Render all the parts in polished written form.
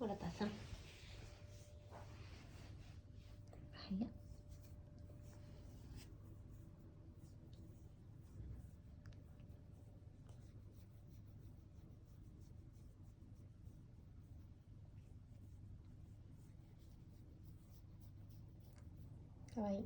村田さん。早っ。かわいい。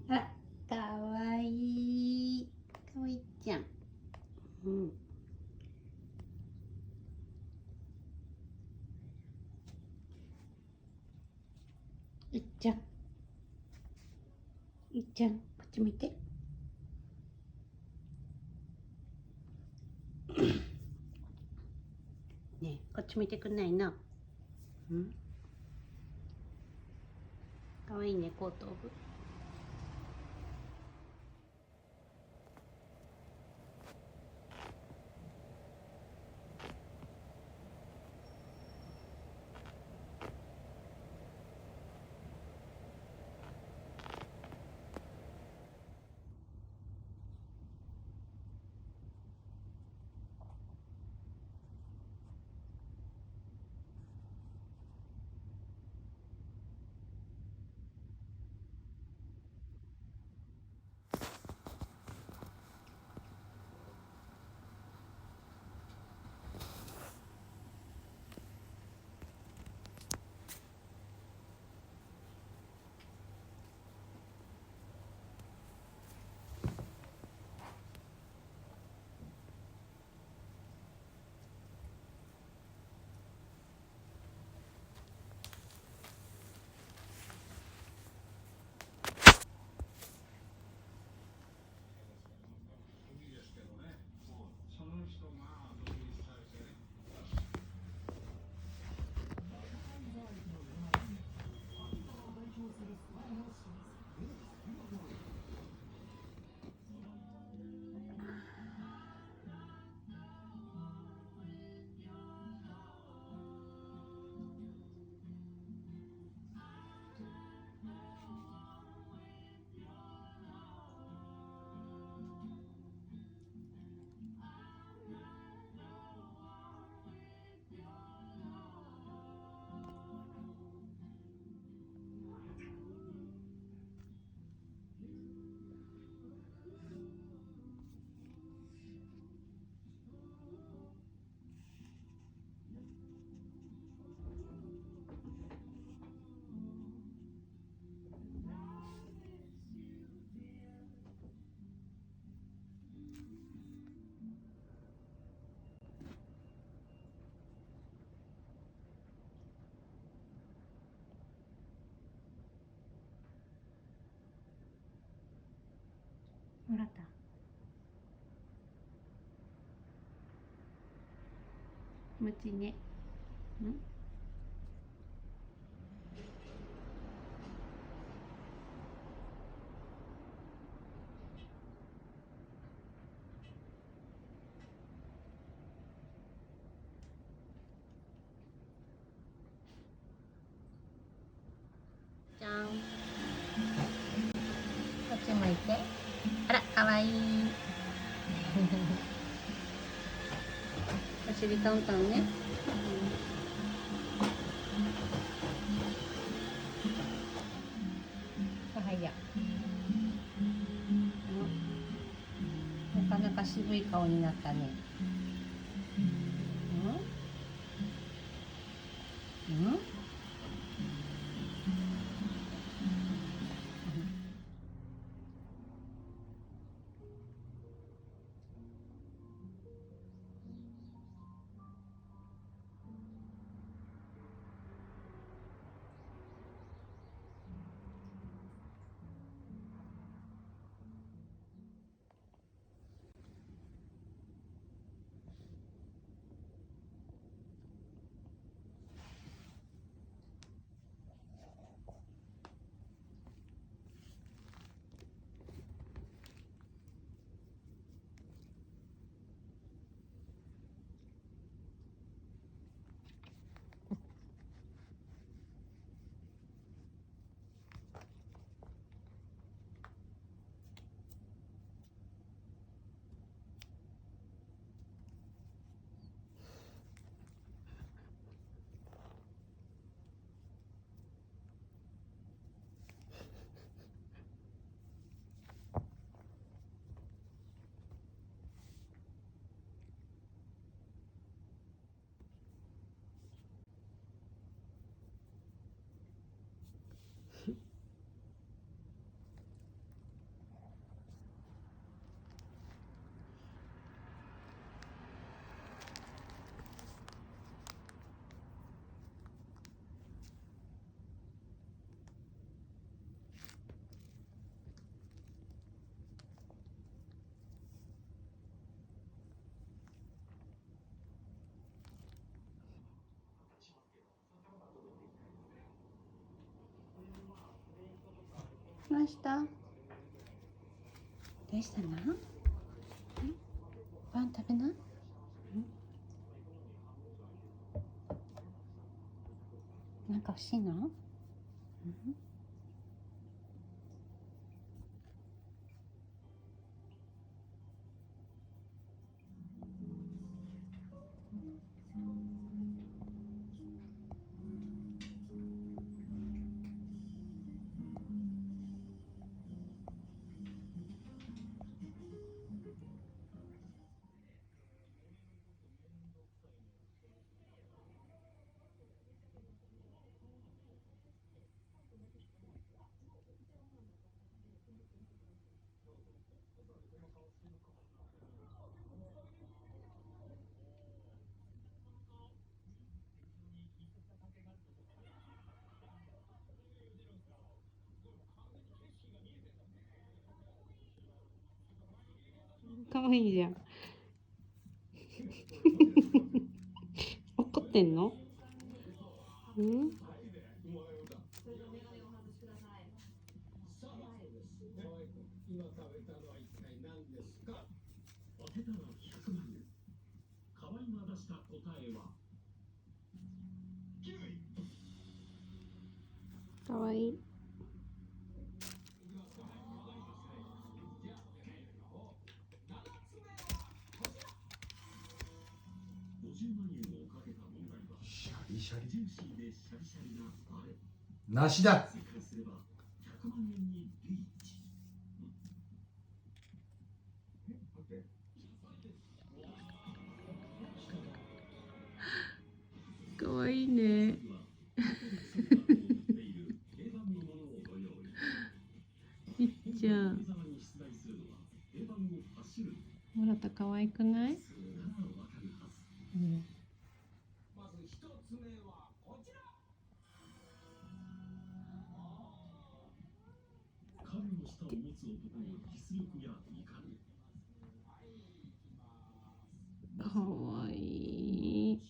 あら、かわいい。かわいいじゃん。うん。いっちゃん。いっちゃん、こっち見て。ねえ、こっち見てくんないな。うん。かわいいね、後頭部。村田。気持ちいいね。うん。じゃん。こっち向いて。あら、かわいい。お尻トントンね。はや。なかなか渋い顔になったね。うん。うん。うした？どうしたの？パン食べな？なんか欲しいの？かわいいじゃん。怒ってんの？うん？今食べたのは一体何ですか？当てたら100万円。河合が出した答えはキウイ。かわいい。50万円をかけた問題はシャリシャリジューシーでシャリシャリなあれ。梨だ。正解すれば100万円にリーチ。かわいいね。いっちゃん。もらったかわいくない？うん。まず一つ目はこちら。彼の下を持つ男の実力やいかに。かわいい。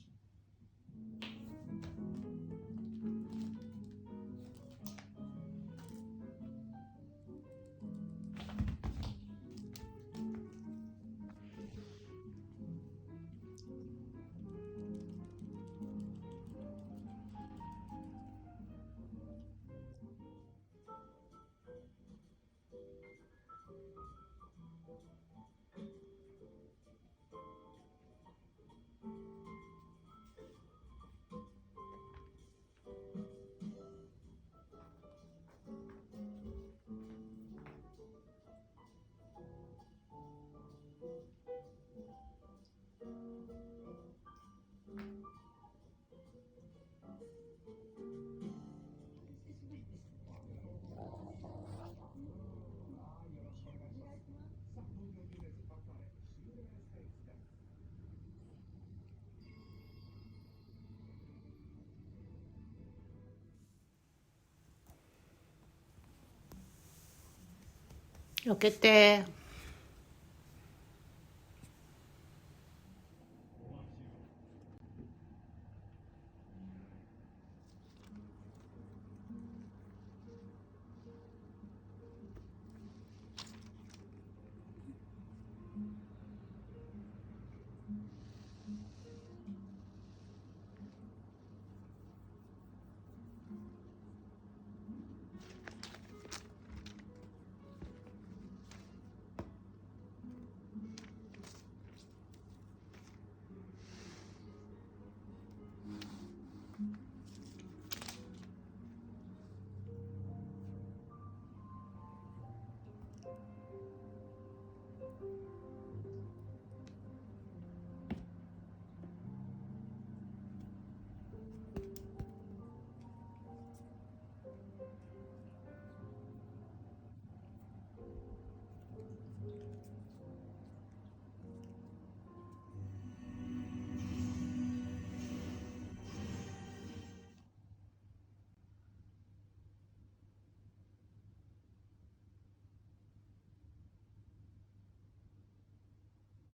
開けて。